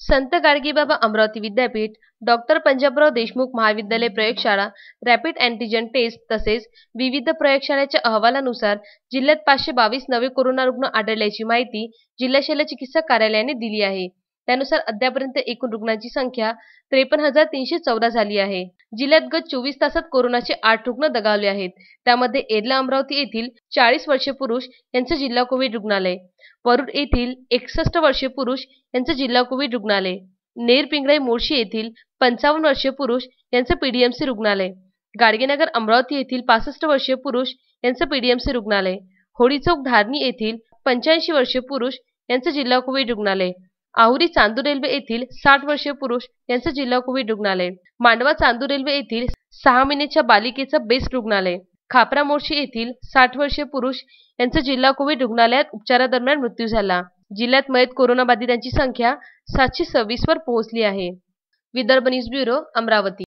संत गाडगेबाबा अमरावती विद्यापीठ, डॉक्टर पंजाबराव देशमुख महाविद्यालय प्रयोगशाळा, रॅपिड अँटिजेन टेस्ट तसेच विविध प्रयोगशाळेच्या अहवालानुसार जिल्ह्यात 522 नवे कोरोना रुग्ण आढळल्याची माहिती जिल्हा शल्यचिकित्सक कार्यालयाने दिली आहे. त्यानुसार अद्यापर्यंत एकूण रुग्णांची संख्या 53,314 झाली आहे. जिल्ह्यात गत 24 तासात कोरोनाचे 8 रुग्ण दगावले आहेत. त्यामध्ये एर्ला अमरावती येथील 40 वर्षीय पुरुष यांचे जिल्हा कोविड रुग्णालय, वरुड येथील 61 वर्षीय पुरुष यांचे जिल्हा कोविड रुग्णालय, नेर पिंगळई मोर्शी येथील 55 वर्षीय पुरुष यांचे पीडीएमसी रुग्णालय, गाडगेनगर अमरावती येथील 65 वर्षीय पुरुष यांचे पीडीएमसी रुग्णालय, होळी चौक धारणी येथील 85 वर्षीय पुरुष यांचे जिल्हा कोविड रुग्णालय, आहुरी चांदूर रेल्वे येथील 60 वर्षीय पुरुष यांचे जिल्हा कोविड रुग्णालय, मांडवा चांदूर रेल्वे येथील 6 महिन्याच्या बालिकेचं बेस्ट रुग्णालय, खापरा मोर्शी येथील 60 वर्षीय पुरुष यांचा जिल्हा कोविड रुग्णालयात उपचारादरम्यान मृत्यू झाला. जिल्ह्यात मयत कोरोनाबाधितांची संख्या 726 वर पोहोचली आहे. Vidarbha news bureau, Amravati.